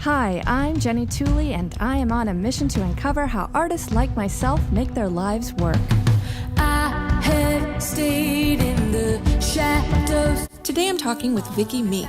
Hi, I'm Jenny Tooley, and I am on a mission to uncover how artists like myself make their lives work. I have stayed in the shadows. Today I'm talking with Vicki Meek.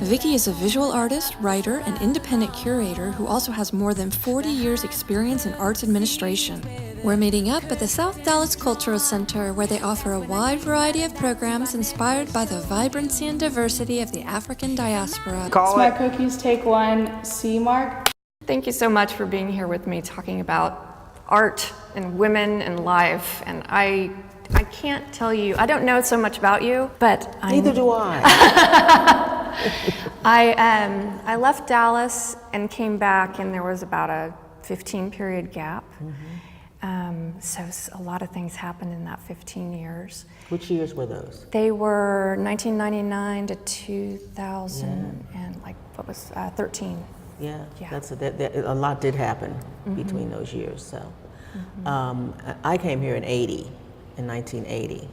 Vicki is a visual artist, writer, and independent curator who also has more than 40 years experience in arts administration. We're meeting up at the South Dallas Cultural Center, where they offer a wide variety of programs inspired by the vibrancy and diversity of the African diaspora. Smart Cookies, take one, C Mark. Thank you so much for being here with me talking about art and women and life. And I can't tell you, I don't know so much about you, but Neither do I. I left Dallas and came back, and there was about a 15-period gap. So a lot of things happened in that 15 years. Which years were those? They were 1999 to 2000 and 13. Yeah, Yeah. that's a lot did happen between those years. So, I came here in 1980,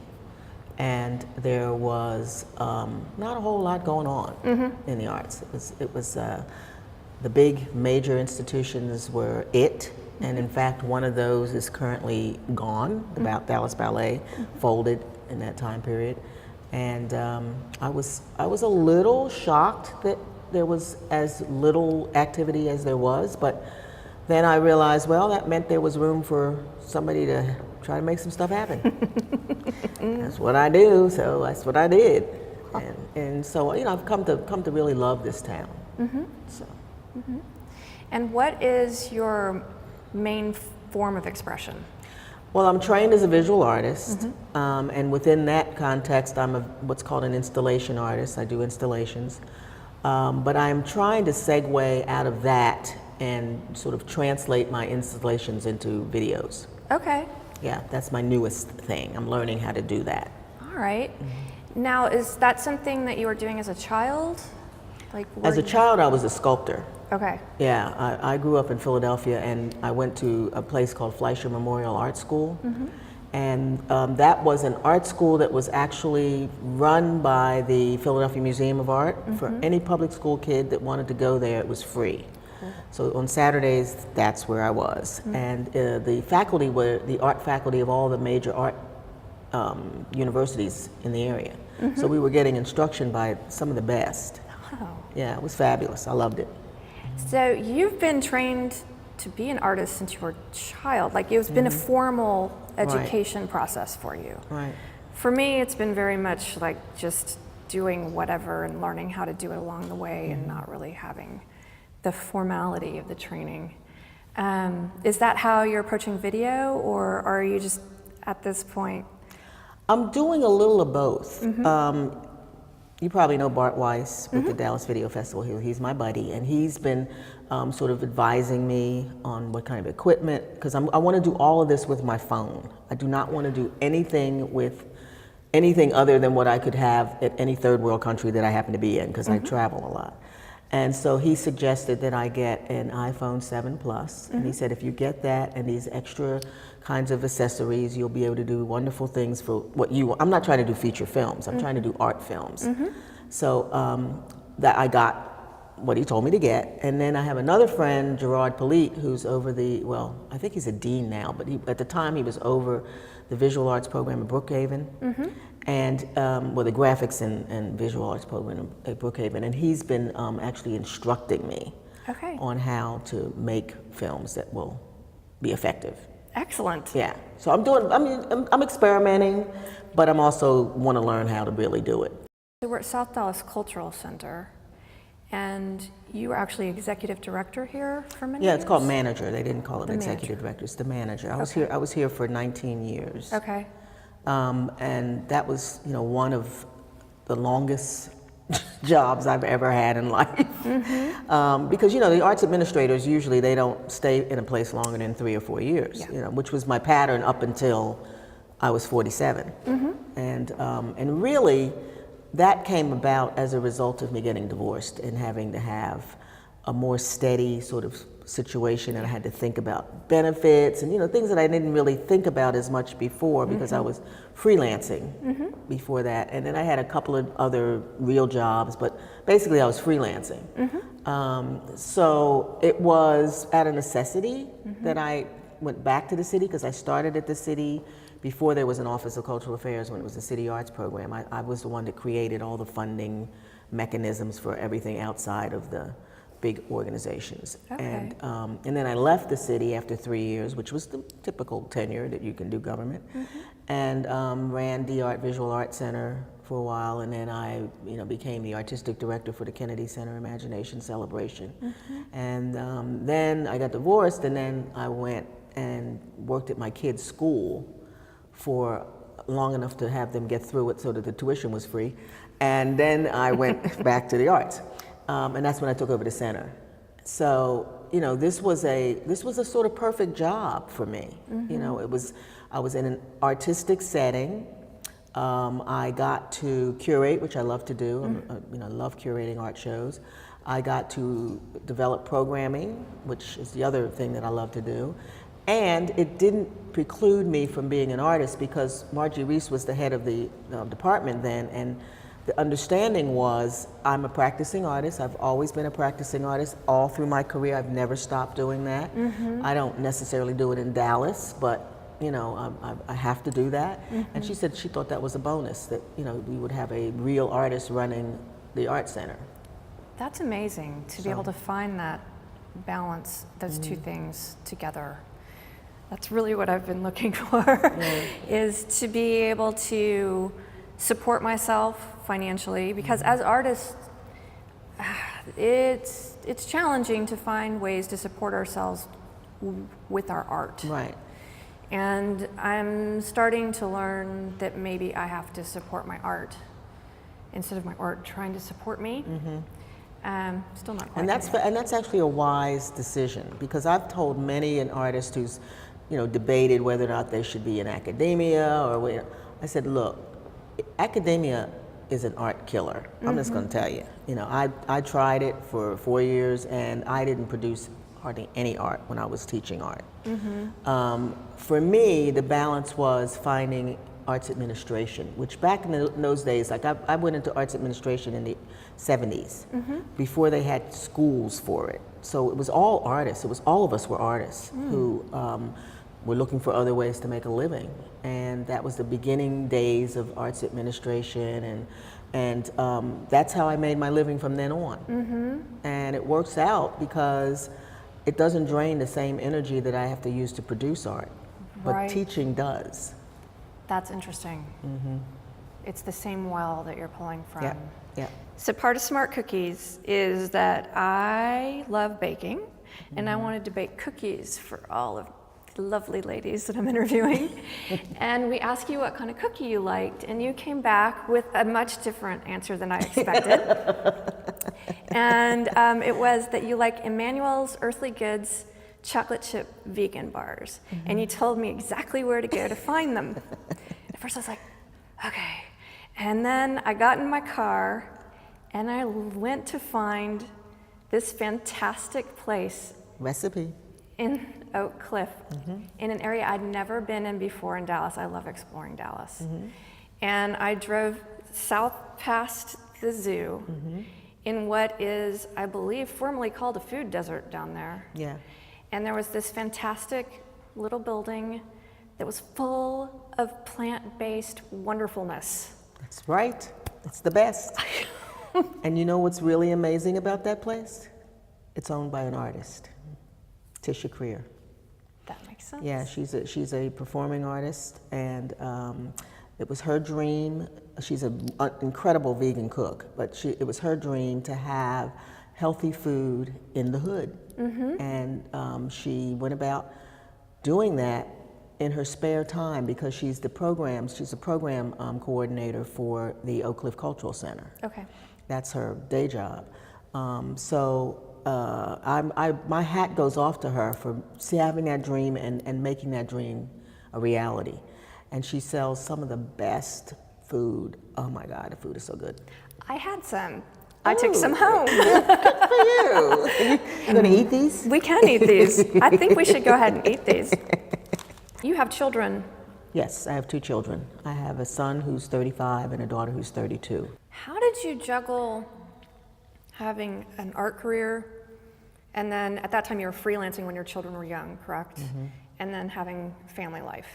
and there was not a whole lot going on in the arts. It was the big major institutions were it. And in fact, one of those is currently gone. The Dallas Ballet folded in that time period, and I was a little shocked that there was as little activity as there was. But then I realized, well, that meant there was room for somebody to try to make some stuff happen. That's what I do, so that's what I did, and so I've come to really love this town. So. And what is your main form of expression? Well, I'm trained as a visual artist, and within that context, I'm what's called an installation artist. I do installations, but I'm trying to segue out of that and sort of translate my installations into videos. Okay. Yeah, that's my newest thing. I'm learning how to do that. All right. Now, is that something that you were doing as a child? As a child, I was a sculptor. Okay. Yeah, I grew up in Philadelphia, and I went to a place called Fleischer Memorial Art School. And that was an art school that was actually run by the Philadelphia Museum of Art. For any public school kid that wanted to go there, it was free. So on Saturdays, that's where I was. And the faculty were the art faculty of all the major art universities in the area. So we were getting instruction by some of the best. Wow. Yeah, it was fabulous. I loved it. So you've been trained to be an artist since you were a child. It's been a formal education process for you. Right. For me, it's been very much like just doing whatever and learning how to do it along the way and not really having the formality of the training. Is that how you're approaching video, or are you just at this point? I'm doing a little of both. You probably know Bart Weiss with the Dallas Video Festival. He's my buddy, and he's been sort of advising me on what kind of equipment, because I want to do all of this with my phone. I do not want to do anything with anything other than what I could have at any third world country that I happen to be in, because I travel a lot. And so he suggested that I get an iPhone 7 Plus, and he said if you get that and these extra kinds of accessories, you'll be able to do wonderful things for what you want. I'm not trying to do feature films, I'm trying to do art films. So that I got what he told me to get. And then I have another friend, Gerard Polite, who's over I think he's a dean now, but at the time he was over the visual arts program at Brookhaven, and the graphics and visual arts program at Brookhaven, and he's been actually instructing me on how to make films that will be effective. Excellent. Yeah, so I'm experimenting, but I'm also want to learn how to really do it. So we're at South Dallas Cultural Center, and you were actually executive director here for many years? Yeah, it's called manager. They didn't call it The executive director. It's the manager. I was here for 19 years. Okay. And that was one of the longest jobs I've ever had in life. Because the arts administrators usually they don't stay in a place longer than 3 or 4 years. Which was my pattern up until I was 47. And really, that came about as a result of me getting divorced and having to have a more steady sort of situation, and I had to think about benefits and, you know, things that I didn't really think about as much before because I was freelancing before that. And then I had a couple of other real jobs, but basically I was freelancing. So it was out of necessity that I went back to the city, because I started at the city before there was an Office of Cultural Affairs, when it was the City Arts Program. I was the one that created all the funding mechanisms for everything outside of the big organizations. Okay. And then I left the city after 3 years, which was the typical tenure that you can do government, and ran the Visual Arts Center for a while, and then I, you know, became the artistic director for the Kennedy Center Imagination Celebration. And then I got divorced, and then I went and worked at my kids' school for long enough to have them get through it so that the tuition was free. And then I went back to the arts. And that's when I took over the center. So, you know, this was a sort of perfect job for me. You know, I was in an artistic setting. I got to curate, which I love to do. You know, I love curating art shows. I got to develop programming, which is the other thing that I love to do. And it didn't preclude me from being an artist, because Margie Reese was the head of the department then, and the understanding was, I'm a practicing artist. I've always been a practicing artist all through my career. I've never stopped doing that. I don't necessarily do it in Dallas, but, you know, I have to do that. And she said she thought that was a bonus, that, you know, we would have a real artist running the art center. That's amazing to be able to find that balance, those two things together. That's really what I've been looking for, is to be able to support myself financially, because as artists, it's challenging to find ways to support ourselves with our art. Right. And I'm starting to learn that maybe I have to support my art instead of my art trying to support me. Still not quite. And that's actually a wise decision, because I've told many an artist who's, you know, debated whether or not they should be in academia or, I said, look, academia is an art killer. I'm just going to tell you. You know, I tried it for 4 years, and I didn't produce hardly any art when I was teaching art. For me, the balance was finding arts administration, which back in those days, like I went into arts administration in the 70s, before they had schools for it. So it was all artists. It was all of us were artists who were looking for other ways to make a living. And that was the beginning days of arts administration, and that's how I made my living from then on. And it works out because it doesn't drain the same energy that I have to use to produce art, but teaching does. That's interesting. It's the same well that you're pulling from. Yeah. So part of Smart Cookies is that I love baking, and I wanted to bake cookies for all of the lovely ladies that I'm interviewing. And we asked you what kind of cookie you liked, and you came back with a much different answer than I expected. And it was that you like Emmanuel's Earthly Goods chocolate chip vegan bars. And you told me exactly where to go to find them. At first I was like, okay. And then I got in my car and I went to find this fantastic place. Recipe. In Oak Cliff, in an area I'd never been in before in Dallas. I love exploring Dallas. And I drove south past the zoo in what is, I believe, formerly called a food desert down there. Yeah. And there was this fantastic little building that was full of plant-based wonderfulness. That's right. It's the best. And you know what's really amazing about that place? It's owned by an artist, Tisha Creer. That makes sense. Yeah, she's a performing artist, and it was her dream. She's an incredible vegan cook, but it was her dream to have healthy food in the hood. And she went about doing that in her spare time, because she's a program coordinator for the Oak Cliff Cultural Center. Okay. That's her day job. My hat goes off to her for having that dream and making that dream a reality. And she sells some of the best food. Oh my God, the food is so good. I had some I took some home. Good for you. You gonna eat these? We can eat these. I think we should go ahead and eat these. You have children. Yes, I have 2 children. I have a son who's 35 and a daughter who's 32. How did you juggle having an art career, and then at that time you were freelancing when your children were young, correct? Mm-hmm. And then having family life?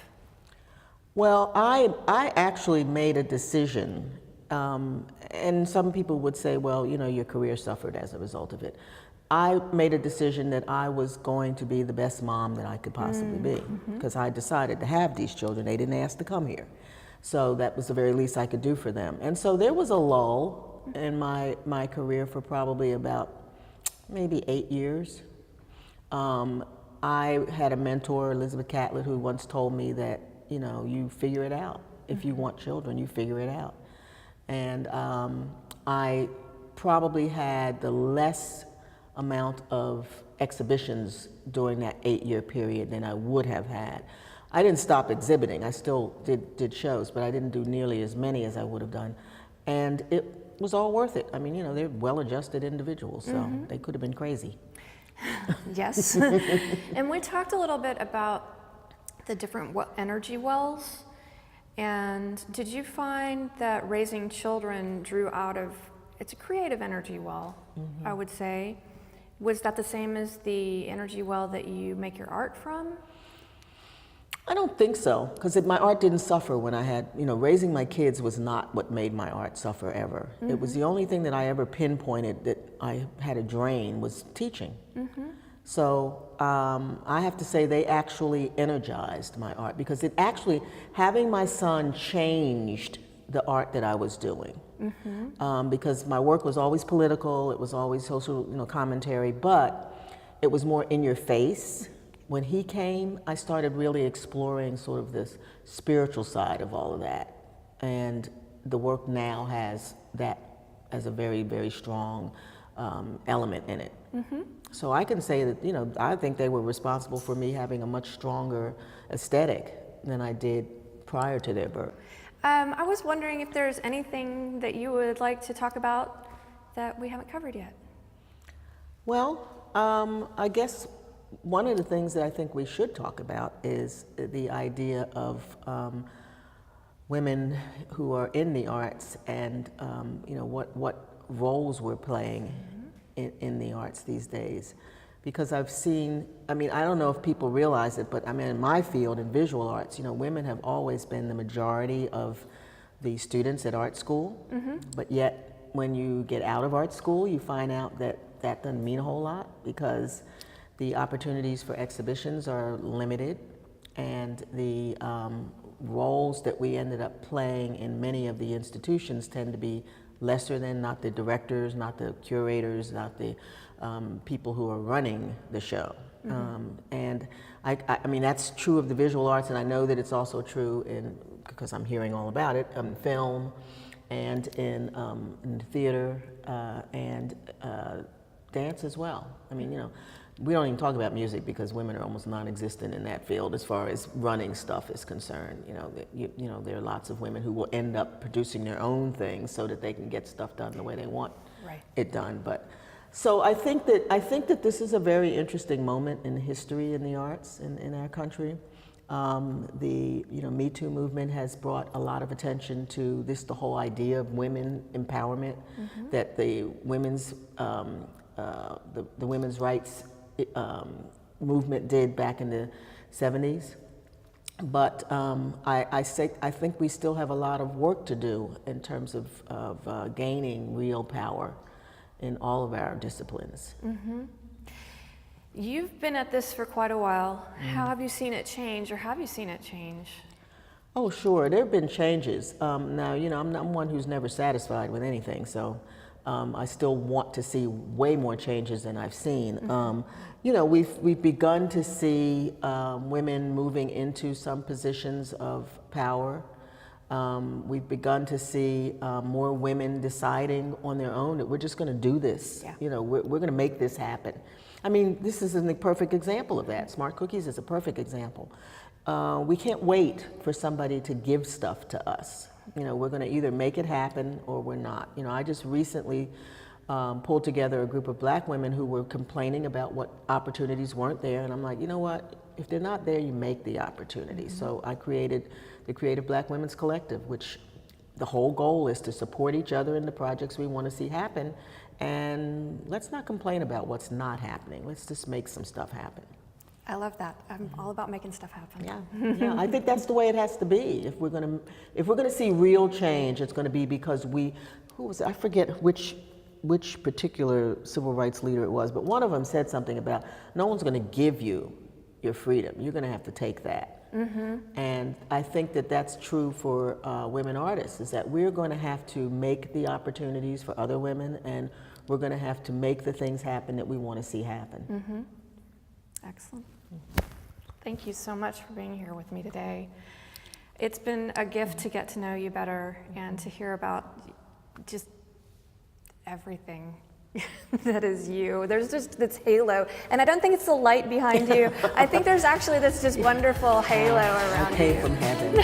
Well, I actually made a decision, and some people would say, well, you know, your career suffered as a result of it. I made a decision that I was going to be the best mom that I could possibly be, because I decided to have these children. They didn't ask to come here. So that was the very least I could do for them. And so there was a lull in my career for probably about maybe 8 years. I had a mentor, Elizabeth Catlett, who once told me that, you know, you figure it out. If you want children, you figure it out. And I probably had the less amount of exhibitions during that 8-year period than I would have had. I didn't stop exhibiting. I still did shows, but I didn't do nearly as many as I would have done. And it was all worth it. I mean, you know, they're well-adjusted individuals, so they could have been crazy. Yes. And we talked a little bit about the different energy wells. And did you find that raising children drew out of, it's a creative energy well, I would say. Was that the same as the energy well that you make your art from? I don't think so, because my art didn't suffer when I had, you know, raising my kids was not what made my art suffer ever. It was the only thing that I ever pinpointed that I had a drain was teaching. So I have to say they actually energized my art, because it actually, having my son changed the art that I was doing. Because my work was always political, it was always social, you know, commentary, but it was more in your face. When he came, I started really exploring sort of this spiritual side of all of that. And the work now has that as a very, very strong element in it. So I can say that, you know, I think they were responsible for me having a much stronger aesthetic than I did prior to their birth. I was wondering if there's anything that you would like to talk about that we haven't covered yet. Well, I guess one of the things that I think we should talk about is the idea of women who are in the arts and you know, what roles we're playing in the arts these days. Because I've seen, I mean, I don't know if people realize it, but I mean, in my field, in visual arts, you know, women have always been the majority of the students at art school. But yet, when you get out of art school, you find out that that doesn't mean a whole lot, because the opportunities for exhibitions are limited, and the roles that we ended up playing in many of the institutions tend to be lesser than, not the directors, not the curators, not the people who are running the show. And I mean, that's true of the visual arts, and I know that it's also true in, because I'm hearing all about it, film and in theater and dance as well. I mean, you know, we don't even talk about music because women are almost non-existent in that field as far as running stuff is concerned. You know, there are lots of women who will end up producing their own things so that they can get stuff done the way they want it done. But so I think that this is a very interesting moment in history in the arts in our country. The Me Too movement has brought a lot of attention to the whole idea of women empowerment, that the women's the women's rights movement did back in the 70s. But I think we still have a lot of work to do in terms of gaining real power in all of our disciplines. You've been at this for quite a while. How have you seen it change, or have you seen it change? Oh, sure, there have been changes. Now, you know, I'm one who's never satisfied with anything, so I still want to see way more changes than I've seen. You know, we've begun to see women moving into some positions of power. We've begun to see more women deciding on their own that we're just going to do this. You know, we're going to make this happen. I mean, this is a perfect example of that. Smart Cookies is a perfect example. We can't wait for somebody to give stuff to us. You know, we're going to either make it happen or we're not. You know, I just recently pulled together a group of black women who were complaining about what opportunities weren't there. And I'm like, you know what? If they're not there, you make the opportunity. So I created the Creative Black Women's Collective, which the whole goal is to support each other in the projects we want to see happen. And let's not complain about what's not happening. Let's just make some stuff happen. I love that. I'm all about making stuff happen. Yeah, I think that's the way it has to be. If we're gonna see real change, it's gonna be because I forget which particular civil rights leader it was, but one of them said something about, no one's gonna give you your freedom. You're gonna have to take that. And I think that that's true for women artists, is that we're going to have to make the opportunities for other women, and we're going to have to make the things happen that we want to see happen. Excellent. Thank you so much for being here with me today. It's been a gift to get to know you better and to hear about just everything that is you. There's just this halo, and I don't think it's the light behind you. I think there's actually this just wonderful halo around you. I came from heaven.